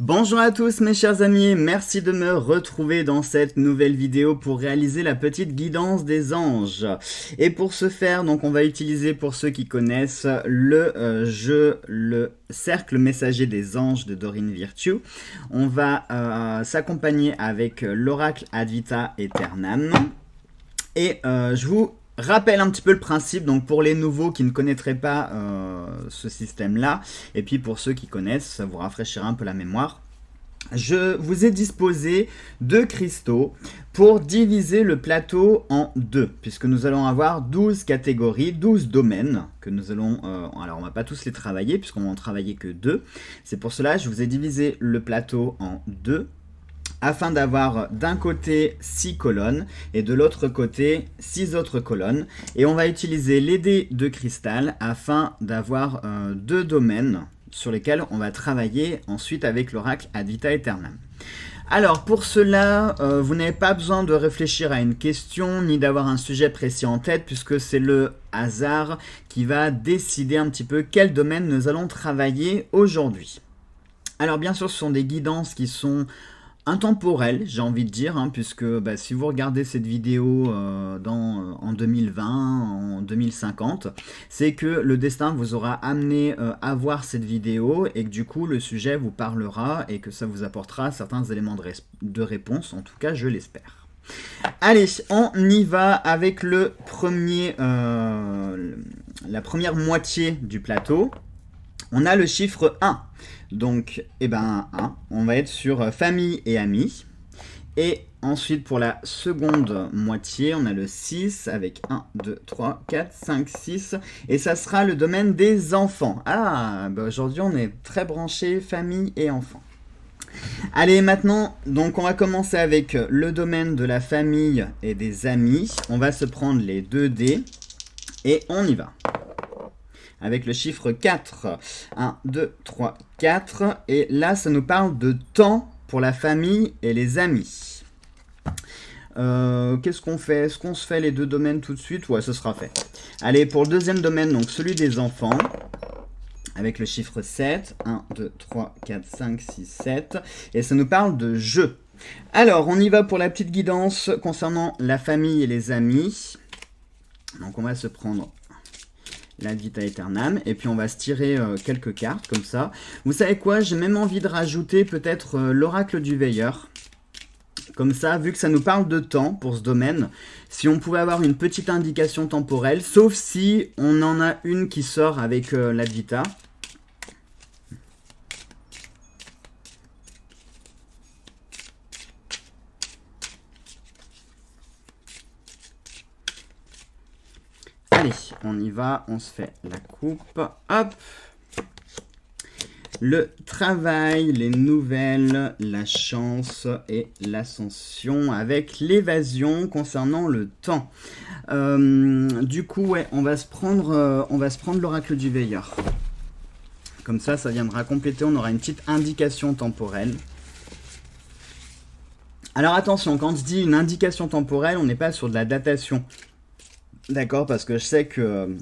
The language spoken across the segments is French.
Bonjour à tous mes chers amis, merci de me retrouver dans cette nouvelle vidéo pour réaliser la petite guidance des anges. Et pour ce faire, donc on va utiliser, pour ceux qui connaissent, le jeu, le cercle messager des anges de Dorine Virtue. On va s'accompagner avec l'oracle Ad Vita Aeternam. Et je vous rappelle un petit peu le principe, donc pour les nouveaux qui ne connaîtraient pas ce système-là, et puis pour ceux qui connaissent, ça vous rafraîchira un peu la mémoire. Je vous ai disposé 2 cristaux pour diviser le plateau en 2, puisque nous allons avoir 12 catégories, 12 domaines, que nous allons... alors on va pas tous les travailler, puisqu'on va en travailler que 2. C'est pour cela que je vous ai divisé le plateau en 2, afin d'avoir d'un côté 6 colonnes et de l'autre côté 6 autres colonnes. Et on va utiliser les dés de cristal afin d'avoir 2 domaines sur lesquels on va travailler ensuite avec l'oracle Ad Vita Aeternam. Alors pour cela, vous n'avez pas besoin de réfléchir à une question ni d'avoir un sujet précis en tête, puisque c'est le hasard qui va décider un petit peu quel domaine nous allons travailler aujourd'hui. Alors bien sûr, ce sont des guidances qui sont intemporel, j'ai envie de dire, hein, puisque si vous regardez cette vidéo en 2020, en 2050, c'est que le destin vous aura amené à voir cette vidéo et que du coup le sujet vous parlera et que ça vous apportera certains éléments de réponse, en tout cas je l'espère. Allez, on y va avec le premier, la première moitié du plateau. On a le chiffre 1. Donc, 1, on va être sur famille et amis. Et ensuite, pour la seconde moitié, on a le 6 avec 1, 2, 3, 4, 5, 6. Et ça sera le domaine des enfants. Ah, aujourd'hui, on est très branché famille et enfants. Allez, maintenant, donc on va commencer avec le domaine de la famille et des amis. On va se prendre les 2 dés et on y va. Avec le chiffre 4. 1, 2, 3, 4. Et là, ça nous parle de temps pour la famille et les amis. Qu'est-ce qu'on fait? Est-ce qu'on se fait les 2 domaines tout de suite? Ouais, ce sera fait. Allez, pour le deuxième domaine, donc celui des enfants. Avec le chiffre 7. 1, 2, 3, 4, 5, 6, 7. Et ça nous parle de jeu. Alors, on y va pour la petite guidance concernant la famille et les amis. Donc, on va se prendre l'Ad Vita Aeternam, et puis on va se tirer quelques cartes comme ça. Vous savez quoi, j'ai même envie de rajouter peut-être l'oracle du veilleur. Comme ça, vu que ça nous parle de temps pour ce domaine, si on pouvait avoir une petite indication temporelle, sauf si on en a une qui sort avec l'Ad Vita. Allez, on y va, on se fait la coupe, hop. Le travail, les nouvelles, la chance et l'ascension avec l'évasion concernant le temps. Du coup, ouais, on va se prendre l'oracle du veilleur. Comme ça viendra compléter, on aura une petite indication temporelle. Alors attention, quand je dis une indication temporelle, on n'est pas sur de la datation. D'accord, parce que je sais que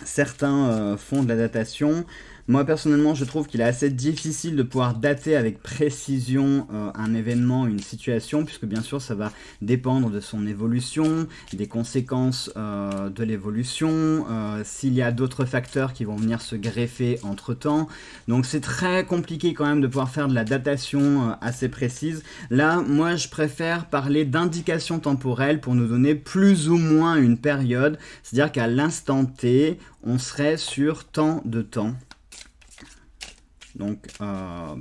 certains font de la datation. Moi, personnellement, je trouve qu'il est assez difficile de pouvoir dater avec précision un événement, une situation, puisque bien sûr, ça va dépendre de son évolution, des conséquences de l'évolution, s'il y a d'autres facteurs qui vont venir se greffer entre-temps. Donc, c'est très compliqué quand même de pouvoir faire de la datation assez précise. Là, moi, je préfère parler d'indication temporelle pour nous donner plus ou moins une période, c'est-à-dire qu'à l'instant T, on serait sur tant de temps. Donc,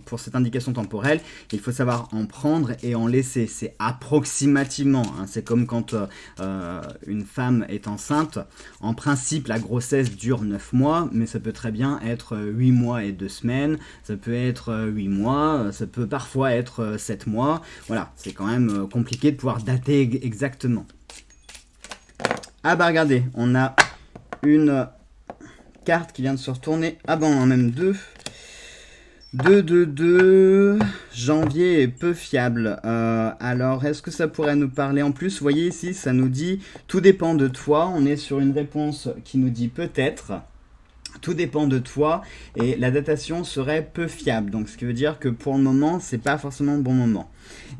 pour cette indication temporelle, il faut savoir en prendre et en laisser. C'est approximativement. Hein, c'est comme quand une femme est enceinte. En principe, la grossesse dure 9 mois, mais ça peut très bien être 8 mois et 2 semaines. Ça peut être 8 mois, ça peut parfois être 7 mois. Voilà, c'est quand même compliqué de pouvoir dater exactement. Ah bah regardez, on a une carte qui vient de se retourner. Ah bon, on en a même 2. 2, janvier est peu fiable. Alors, est-ce que ça pourrait nous parler en plus? Vous voyez ici, ça nous dit « Tout dépend de toi ». On est sur une réponse qui nous dit « peut-être ». Tout dépend de toi et la datation serait peu fiable. Donc ce qui veut dire que pour le moment, c'est pas forcément le bon moment.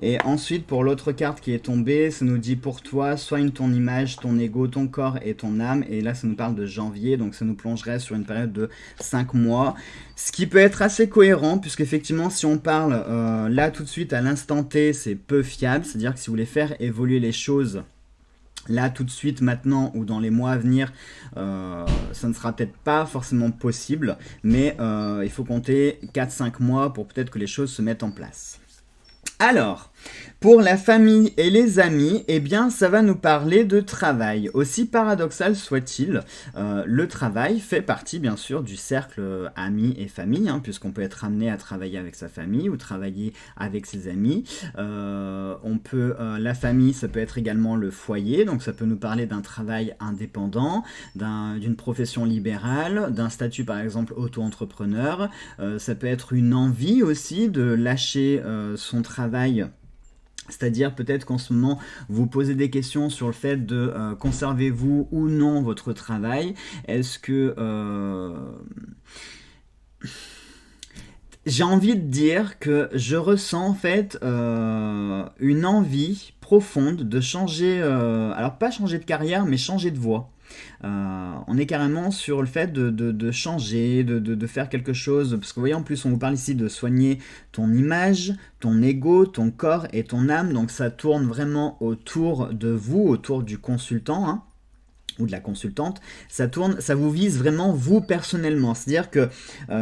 Et ensuite, pour l'autre carte qui est tombée, ça nous dit pour toi, soigne ton image, ton ego, ton corps et ton âme. Et là, ça nous parle de janvier, donc ça nous plongerait sur une période de 5 mois. Ce qui peut être assez cohérent, puisqu'effectivement, si on parle là tout de suite à l'instant T, c'est peu fiable. C'est-à-dire que si vous voulez faire évoluer les choses là tout de suite, maintenant ou dans les mois à venir, ça ne sera peut-être pas forcément possible, mais il faut compter 4-5 mois pour peut-être que les choses se mettent en place. Alors, pour la famille et les amis, eh bien, ça va nous parler de travail. Aussi paradoxal soit-il, le travail fait partie, bien sûr, du cercle amis et famille, hein, puisqu'on peut être amené à travailler avec sa famille ou travailler avec ses amis. La famille, ça peut être également le foyer, donc ça peut nous parler d'un travail indépendant, d'une profession libérale, d'un statut, par exemple, auto-entrepreneur. Ça peut être une envie aussi de lâcher son travail. C'est-à-dire peut-être qu'en ce moment, vous posez des questions sur le fait de conservez-vous ou non votre travail. Est-ce que... J'ai envie de dire que je ressens en fait une envie profonde de changer, alors pas changer de carrière, mais changer de voie. On est carrément sur le fait de changer, de faire quelque chose, parce que vous voyez en plus on vous parle ici de soigner ton image, ton ego, ton corps et ton âme, donc ça tourne vraiment autour de vous, autour du consultant, hein, ou de la consultante, ça vous vise vraiment vous personnellement, c'est-à-dire que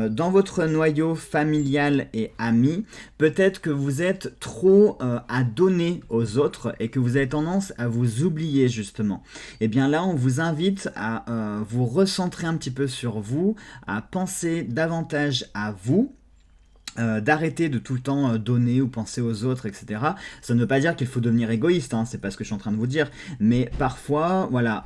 dans votre noyau familial et ami, peut-être que vous êtes trop à donner aux autres et que vous avez tendance à vous oublier justement. Et bien là, on vous invite à vous recentrer un petit peu sur vous, à penser davantage à vous, d'arrêter de tout le temps donner ou penser aux autres, etc. Ça ne veut pas dire qu'il faut devenir égoïste, hein, c'est pas ce que je suis en train de vous dire, mais parfois, voilà,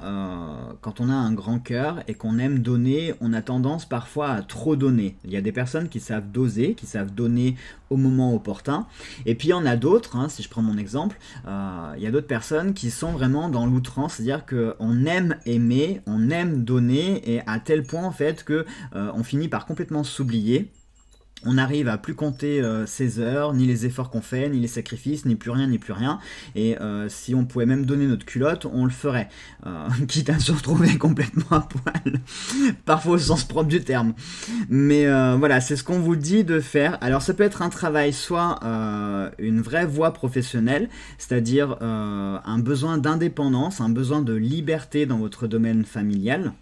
quand on a un grand cœur et qu'on aime donner, on a tendance parfois à trop donner. Il y a des personnes qui savent doser, qui savent donner au moment opportun, et puis il y en a d'autres, hein, si je prends mon exemple, il y a d'autres personnes qui sont vraiment dans l'outrance, c'est-à-dire qu'on aime aimer, on aime donner, et à tel point en fait que on finit par complètement s'oublier. On arrive à plus compter ses heures, ni les efforts qu'on fait, ni les sacrifices, ni plus rien, ni plus rien. Et si on pouvait même donner notre culotte, on le ferait. Quitte à se retrouver complètement à poil. Parfois au sens propre du terme. Mais voilà, c'est ce qu'on vous dit de faire. Alors ça peut être un travail, soit une vraie voie professionnelle, c'est-à-dire un besoin d'indépendance, un besoin de liberté dans votre domaine familial.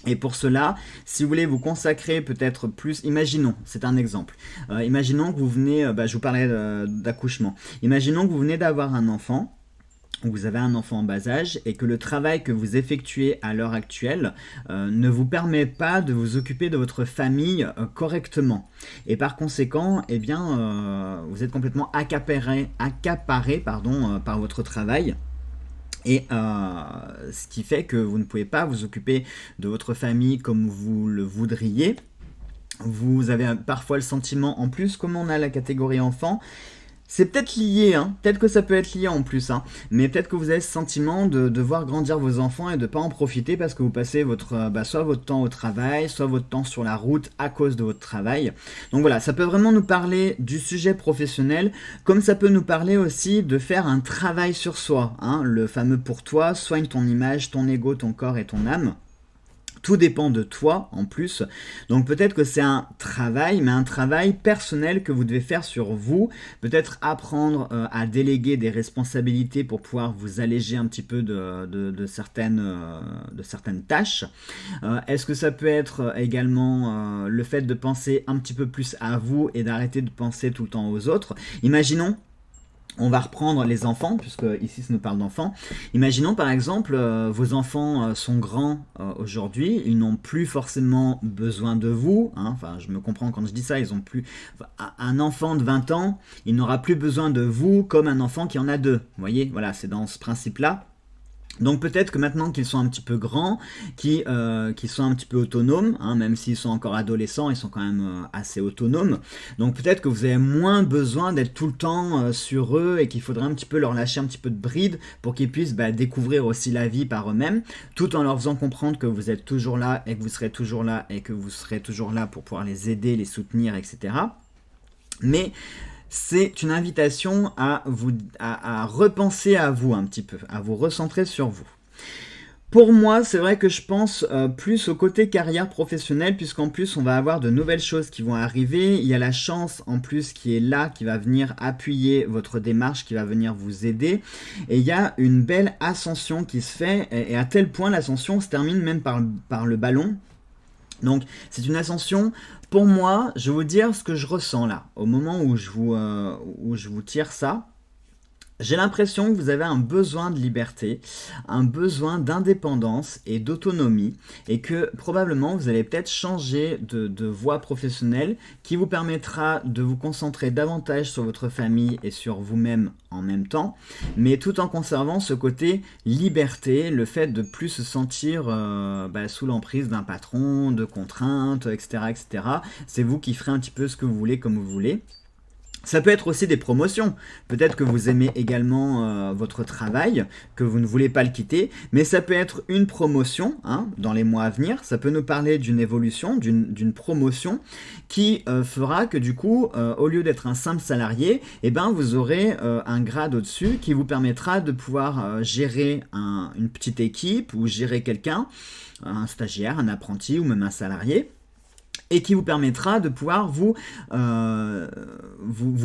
Et pour cela, si vous voulez vous consacrer peut-être plus, imaginons, c'est un exemple, imaginons que vous venez, je vous parlais d'accouchement, imaginons que vous venez d'avoir un enfant, ou vous avez un enfant en bas âge, et que le travail que vous effectuez à l'heure actuelle ne vous permet pas de vous occuper de votre famille correctement. Et par conséquent, eh bien, vous êtes complètement accaparé par votre travail. Et ce qui fait que vous ne pouvez pas vous occuper de votre famille comme vous le voudriez. Vous avez parfois le sentiment, en plus, comme on a la catégorie enfant, c'est peut-être lié, hein, peut-être que ça peut être lié en plus, hein, mais peut-être que vous avez ce sentiment de voir grandir vos enfants et de ne pas en profiter parce que vous passez soit votre temps au travail, soit votre temps sur la route à cause de votre travail. Donc voilà, ça peut vraiment nous parler du sujet professionnel, comme ça peut nous parler aussi de faire un travail sur soi, hein, le fameux pour toi, soigne ton image, ton ego, ton corps et ton âme. Tout dépend de toi en plus, donc peut-être que c'est un travail, mais un travail personnel que vous devez faire sur vous, peut-être apprendre à déléguer des responsabilités pour pouvoir vous alléger un petit peu de certaines tâches. Est-ce que ça peut être également le fait de penser un petit peu plus à vous et d'arrêter de penser tout le temps aux autres? Imaginons, on va reprendre les enfants, puisque ici ça nous parle d'enfants. Imaginons par exemple, vos enfants sont grands aujourd'hui, ils n'ont plus forcément besoin de vous, hein. Enfin je me comprends quand je dis ça, ils ont plus... Un enfant de 20 ans, il n'aura plus besoin de vous comme un enfant qui en a 2. Vous voyez, voilà, c'est dans ce principe-là. Donc peut-être que maintenant qu'ils sont un petit peu grands, qu'ils sont un petit peu autonomes, hein, même s'ils sont encore adolescents, ils sont quand même assez autonomes. Donc peut-être que vous avez moins besoin d'être tout le temps sur eux et qu'il faudrait un petit peu leur lâcher un petit peu de bride pour qu'ils puissent découvrir aussi la vie par eux-mêmes, tout en leur faisant comprendre que vous êtes toujours là et que vous serez toujours là et que vous serez toujours là pour pouvoir les aider, les soutenir, etc. Mais c'est une invitation à repenser à vous un petit peu, à vous recentrer sur vous. Pour moi, c'est vrai que je pense plus au côté carrière professionnelle, puisqu'en plus, on va avoir de nouvelles choses qui vont arriver. Il y a la chance, en plus, qui est là, qui va venir appuyer votre démarche, qui va venir vous aider. Et il y a une belle ascension qui se fait, et à tel point, l'ascension se termine même par le ballon. Donc, c'est une ascension. Pour moi, je vais vous dire ce que je ressens là, au moment où je vous tire ça. J'ai l'impression que vous avez un besoin de liberté, un besoin d'indépendance et d'autonomie, et que probablement vous allez peut-être changer de voie professionnelle qui vous permettra de vous concentrer davantage sur votre famille et sur vous-même en même temps, mais tout en conservant ce côté liberté, le fait de plus se sentir sous l'emprise d'un patron, de contraintes, etc., etc. C'est vous qui ferez un petit peu ce que vous voulez comme vous voulez. Ça peut être aussi des promotions. Peut-être que vous aimez également votre travail, que vous ne voulez pas le quitter, mais ça peut être une promotion dans les mois à venir. Ça peut nous parler d'une évolution, d'une promotion qui fera que du coup, au lieu d'être un simple salarié, vous aurez un grade au-dessus qui vous permettra de pouvoir gérer une petite équipe ou gérer quelqu'un, un stagiaire, un apprenti ou même un salarié, et qui vous permettra de pouvoir vous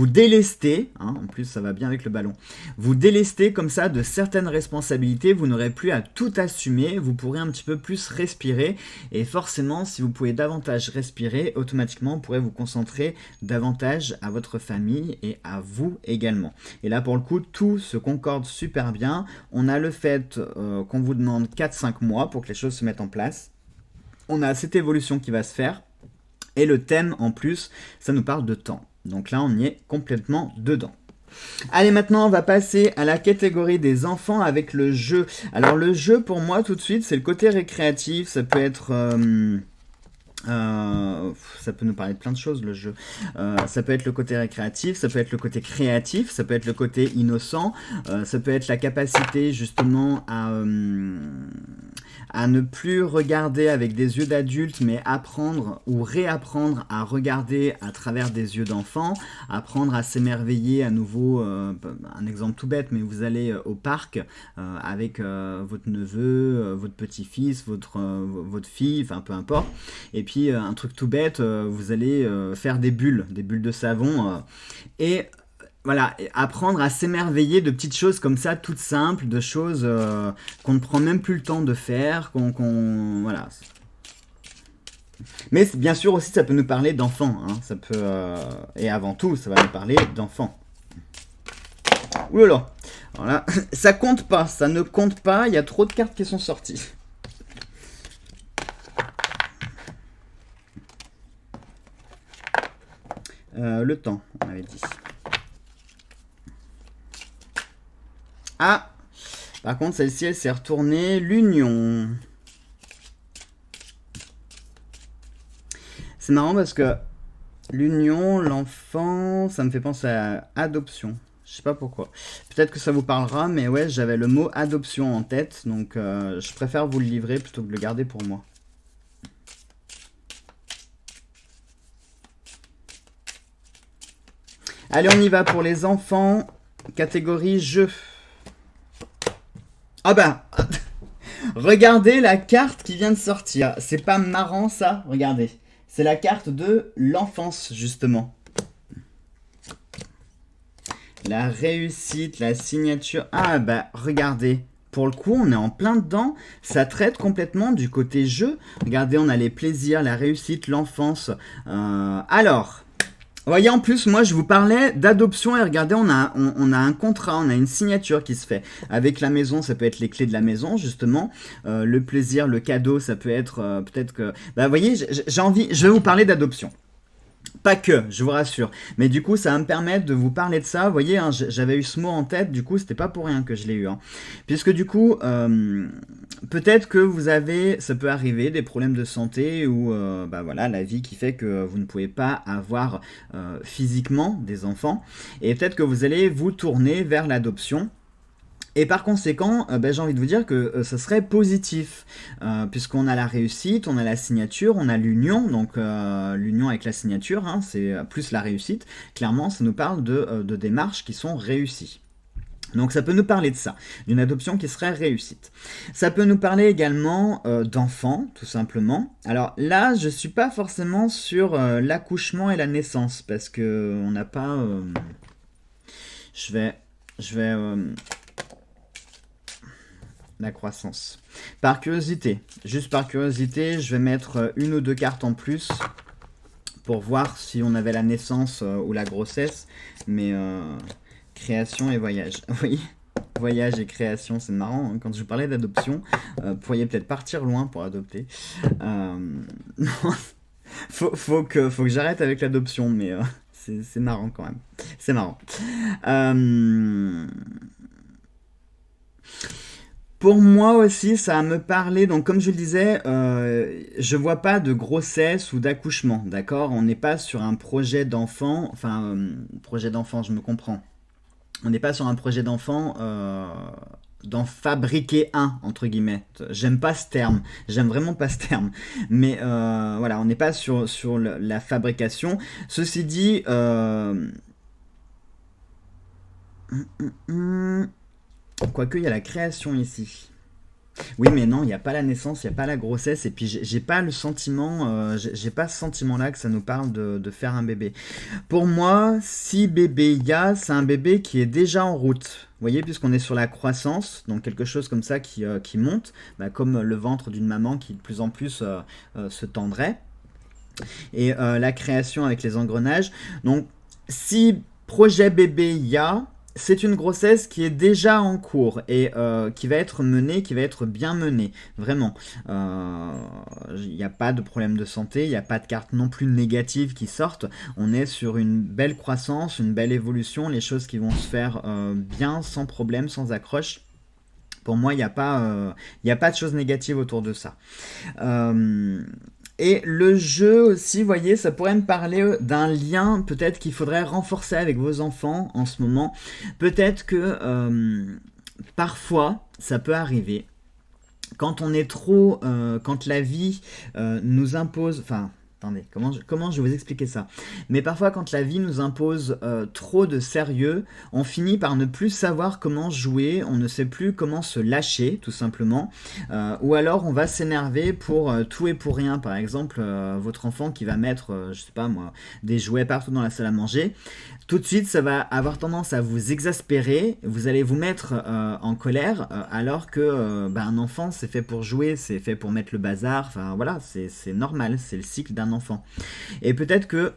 délester, en plus ça va bien avec le ballon, vous délester comme ça de certaines responsabilités, vous n'aurez plus à tout assumer, vous pourrez un petit peu plus respirer, et forcément si vous pouvez davantage respirer, automatiquement vous pourrez vous concentrer davantage à votre famille et à vous également. Et là pour le coup, tout se concorde super bien, on a le fait qu'on vous demande 4-5 mois pour que les choses se mettent en place, on a cette évolution qui va se faire, et le thème, en plus, ça nous parle de temps. Donc là, on y est complètement dedans. Allez, maintenant, on va passer à la catégorie des enfants avec le jeu. Alors, le jeu, pour moi, tout de suite, c'est le côté récréatif. Ça peut être... ça peut nous parler de plein de choses, le jeu. Ça peut être le côté récréatif, ça peut être le côté créatif, ça peut être le côté innocent, ça peut être la capacité, justement, à ne plus regarder avec des yeux d'adulte, mais apprendre ou réapprendre à regarder à travers des yeux d'enfant, apprendre à s'émerveiller à nouveau. Un exemple tout bête, mais vous allez au parc avec votre neveu, votre petit-fils, votre fille, enfin peu importe, et puis un truc tout bête, vous allez faire des bulles de savon, et voilà, apprendre à s'émerveiller de petites choses comme ça, toutes simples, de choses qu'on ne prend même plus le temps de faire, voilà. Mais bien sûr aussi, ça peut nous parler d'enfants, ça peut, et avant tout, ça va nous parler d'enfants. Oulala, voilà, ça compte pas, ça ne compte pas, il y a trop de cartes qui sont sorties. Le temps, on avait dit. Ah, par contre, celle-ci, elle s'est retournée. L'union. C'est marrant parce que l'union, l'enfant, ça me fait penser à adoption. Je sais pas pourquoi. Peut-être que ça vous parlera, mais ouais, j'avais le mot adoption en tête. Donc, je préfère vous le livrer plutôt que de le garder pour moi. Allez, on y va pour les enfants. Catégorie jeu. Ah bah, regardez la carte qui vient de sortir. C'est pas marrant ça? Regardez. C'est la carte de l'enfance, justement. La réussite, la signature. Ah bah, regardez. Pour le coup, on est en plein dedans. Ça traite complètement du côté jeu. Regardez, on a les plaisirs, la réussite, l'enfance. Alors... Vous voyez, en plus, moi, je vous parlais d'adoption et regardez, on a un contrat, on a une signature qui se fait. Avec la maison, ça peut être les clés de la maison, justement. Le plaisir, le cadeau, ça peut être peut-être que... Bah, vous voyez, j'ai envie... Je vais vous parler d'adoption. Pas que, je vous rassure. Mais du coup, ça va me permettre de vous parler de ça. Vous voyez, hein, j'avais eu ce mot en tête, du coup, c'était pas pour rien que je l'ai eu. Hein. Puisque du coup, peut-être que vous avez, ça peut arriver, des problèmes de santé ou bah voilà, la vie qui fait que vous ne pouvez pas avoir physiquement des enfants. Et peut-être que vous allez vous tourner vers l'adoption. Et par conséquent, ben, j'ai envie de vous dire que ce serait positif, puisqu'on a la réussite, on a la signature, on a l'union, donc l'union avec la signature, hein, c'est plus la réussite. Clairement, ça nous parle de démarches qui sont réussies. Donc ça peut nous parler de ça, d'une adoption qui serait réussite. Ça peut nous parler également d'enfants, tout simplement. Alors là, je ne suis pas forcément sur l'accouchement et la naissance, parce que on n'a pas... Je vais la croissance. Par curiosité, juste par curiosité, je vais mettre une ou deux cartes en plus pour voir si on avait la naissance ou la grossesse, mais création et voyage. Oui, voyage et création, c'est marrant, hein. Quand je vous parlais d'adoption, vous pourriez peut-être partir loin pour adopter. faut que j'arrête avec l'adoption, mais c'est marrant quand même. C'est marrant. Pour moi aussi, ça va me parler, donc comme je le disais, je vois pas de grossesse ou d'accouchement, d'accord? On n'est pas sur un projet d'enfant, enfin, projet d'enfant, je me comprends. On n'est pas sur un projet d'enfant d'en fabriquer un, entre guillemets. J'aime pas ce terme, j'aime vraiment pas ce terme. Mais voilà, on n'est pas sur la fabrication. Ceci dit... Quoique, il y a la création ici. Oui, mais non, il n'y a pas la naissance, il n'y a pas la grossesse, et puis j'ai pas le sentiment, j'ai pas ce sentiment-là que ça nous parle de faire un bébé. Pour moi, si bébé il y a, c'est un bébé qui est déjà en route. Vous voyez, puisqu'on est sur la croissance, donc quelque chose comme ça qui monte, bah, comme le ventre d'une maman qui de plus en plus se tendrait. Et la création avec les engrenages. Donc, si projet bébé il y a... C'est une grossesse qui est déjà en cours et qui va être menée, qui va être bien menée, vraiment. Il n'y a pas de problème de santé, il n'y a pas de cartes non plus négatives qui sortent. On est sur une belle croissance, une belle évolution, les choses qui vont se faire bien, sans problème, sans accroche. Pour moi, il n'y a pas de choses négatives autour de ça. Et le jeu aussi, vous voyez, ça pourrait me parler d'un lien peut-être qu'il faudrait renforcer avec vos enfants en ce moment. Peut-être que parfois, ça peut arriver, quand on est trop... quand la vie nous impose... Enfin, attendez, comment je vais vous expliquer ça? Mais parfois, quand la vie nous impose trop de sérieux, on finit par ne plus savoir comment jouer, on ne sait plus comment se lâcher, tout simplement. Ou alors, on va s'énerver pour tout et pour rien. Par exemple, votre enfant qui va mettre, je sais pas moi, des jouets partout dans la salle à manger. Tout de suite, ça va avoir tendance à vous exaspérer, vous allez vous mettre en colère, alors que un enfant, c'est fait pour jouer, c'est fait pour mettre le bazar, enfin voilà, c'est normal, c'est le cycle d'un enfant. Et peut-être que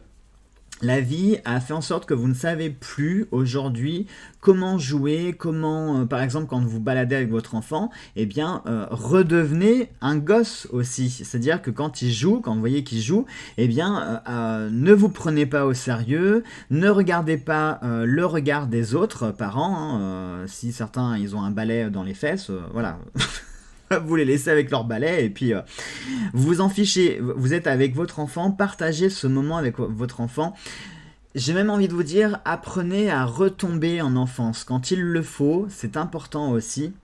la vie a fait en sorte que vous ne savez plus aujourd'hui comment jouer, comment, par exemple, quand vous baladez avec votre enfant, eh bien, redevenez un gosse aussi. C'est-à-dire que quand il joue, quand vous voyez qu'il joue, eh bien, ne vous prenez pas au sérieux, ne regardez pas le regard des autres parents. Hein, si certains, ils ont un balai dans les fesses, voilà... Vous les laissez avec leur balai et puis vous en fichez. Vous êtes avec votre enfant, partagez ce moment avec votre enfant. J'ai même envie de vous dire, apprenez à retomber en enfance. Quand il le faut, c'est important aussi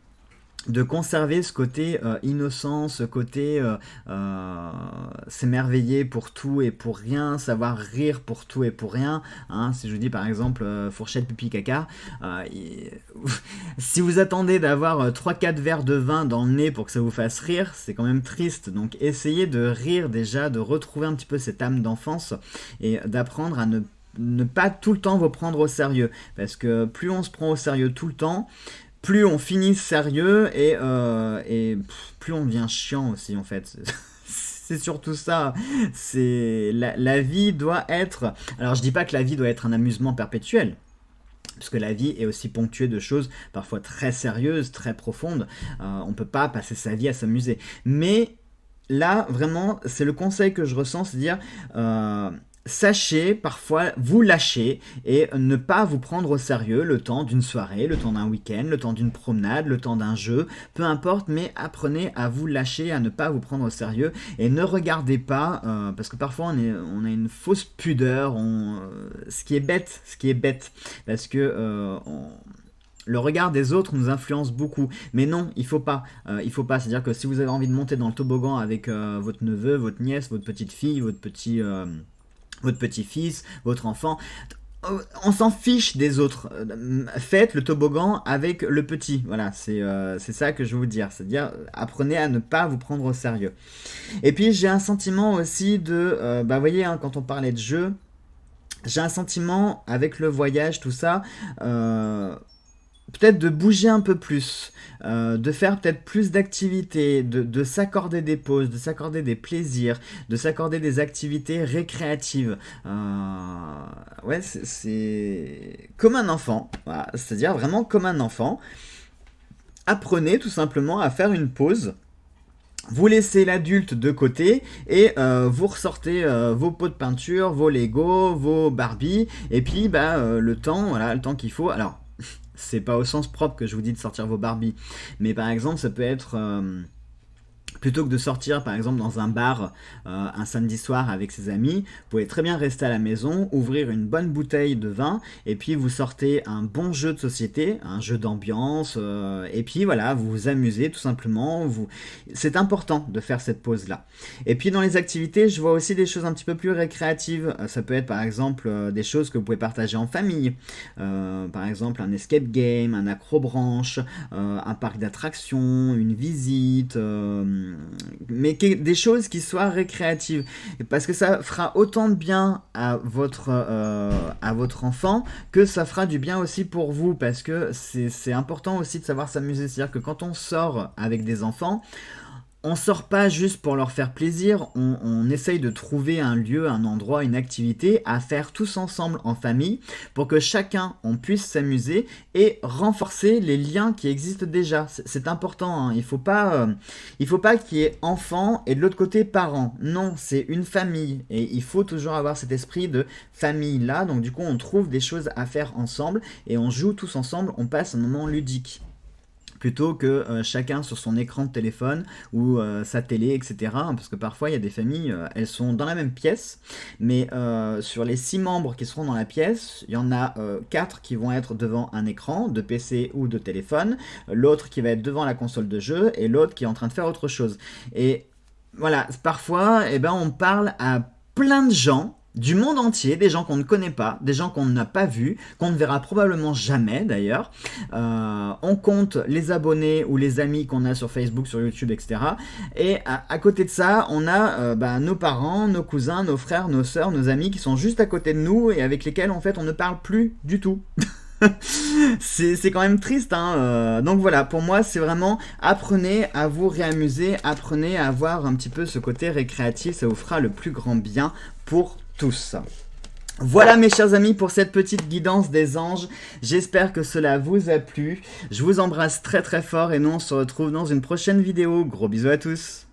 de conserver ce côté innocent, ce côté s'émerveiller pour tout et pour rien, savoir rire pour tout et pour rien. Hein, si je vous dis par exemple fourchette, pipi, caca, si vous attendez d'avoir 3-4 verres de vin dans le nez pour que ça vous fasse rire, c'est quand même triste. Donc essayez de rire déjà, de retrouver un petit peu cette âme d'enfance et d'apprendre à ne pas tout le temps vous prendre au sérieux. Parce que plus on se prend au sérieux tout le temps, plus on finit sérieux et plus on devient chiant aussi en fait. C'est surtout ça. C'est la vie doit être... Alors je dis pas que la vie doit être un amusement perpétuel, parce que la vie est aussi ponctuée de choses parfois très sérieuses, très profondes. On peut pas passer sa vie à s'amuser. Mais là, vraiment, c'est le conseil que je ressens, c'est dire... sachez parfois vous lâcher et ne pas vous prendre au sérieux le temps d'une soirée, le temps d'un week-end, le temps d'une promenade, le temps d'un jeu, peu importe, mais apprenez à vous lâcher, à ne pas vous prendre au sérieux et ne regardez pas, parce que parfois on a une fausse pudeur, ce qui est bête, parce que le regard des autres nous influence beaucoup, mais non, il faut pas, c'est-à-dire que si vous avez envie de monter dans le toboggan avec votre neveu, votre nièce, votre petite fille, votre petit-fils, votre enfant, on s'en fiche des autres, faites le toboggan avec le petit, voilà, c'est ça que je veux vous dire, c'est-à-dire apprenez à ne pas vous prendre au sérieux. Et puis j'ai un sentiment aussi de, vous voyez, hein, quand on parlait de jeu, j'ai un sentiment avec le voyage, tout ça, peut-être de bouger un peu plus, de faire peut-être plus d'activités, de s'accorder des pauses, de s'accorder des plaisirs, de s'accorder des activités récréatives. Ouais, c'est comme un enfant, voilà, c'est-à-dire vraiment comme un enfant. Apprenez tout simplement à faire une pause. Vous laissez l'adulte de côté et vous ressortez vos pots de peinture, vos Lego, vos Barbie, et puis le temps, voilà, le temps qu'il faut. Alors, c'est pas au sens propre que je vous dis de sortir vos Barbies, mais par exemple, ça peut être plutôt que de sortir par exemple dans un bar un samedi soir avec ses amis, vous pouvez très bien rester à la maison, ouvrir une bonne bouteille de vin et puis vous sortez un bon jeu de société, un jeu d'ambiance et puis voilà, vous vous amusez tout simplement. C'est important de faire cette pause là. Et puis dans les activités, je vois aussi des choses un petit peu plus récréatives. Ça peut être par exemple des choses que vous pouvez partager en famille, par exemple un escape game, un accrobranche, un parc d'attractions, une visite, mais des choses qui soient récréatives, parce que ça fera autant de bien à votre enfant que ça fera du bien aussi pour vous, parce que c'est important aussi de savoir s'amuser. C'est-à-dire que quand on sort avec des enfants, on sort pas juste pour leur faire plaisir, on essaye de trouver un lieu, un endroit, une activité à faire tous ensemble en famille pour que chacun on puisse s'amuser et renforcer les liens qui existent déjà. C'est important, hein. Il faut pas qu'il y ait enfants et de l'autre côté parents. Non, c'est une famille et il faut toujours avoir cet esprit de famille là. Donc du coup on trouve des choses à faire ensemble et on joue tous ensemble, on passe un moment ludique, plutôt que chacun sur son écran de téléphone ou sa télé, etc. Parce que parfois, il y a des familles, elles sont dans la même pièce, mais sur les 6 membres qui seront dans la pièce, il y en a 4 qui vont être devant un écran de PC ou de téléphone, l'autre qui va être devant la console de jeu, et l'autre qui est en train de faire autre chose. Et voilà, parfois, on parle à plein de gens, du monde entier, des gens qu'on ne connaît pas, des gens qu'on n'a pas vus, qu'on ne verra probablement jamais d'ailleurs. On compte les abonnés ou les amis qu'on a sur Facebook, sur YouTube, etc. Et à côté de ça, on a nos parents, nos cousins, nos frères, nos sœurs, nos amis qui sont juste à côté de nous et avec lesquels en fait on ne parle plus du tout. C'est quand même triste, hein. Donc voilà, pour moi c'est vraiment apprenez à vous réamuser, apprenez à avoir un petit peu ce côté récréatif, ça vous fera le plus grand bien pour tous. Voilà mes chers amis pour cette petite guidance des anges, j'espère que cela vous a plu, je vous embrasse très très fort et nous on se retrouve dans une prochaine vidéo, gros bisous à tous.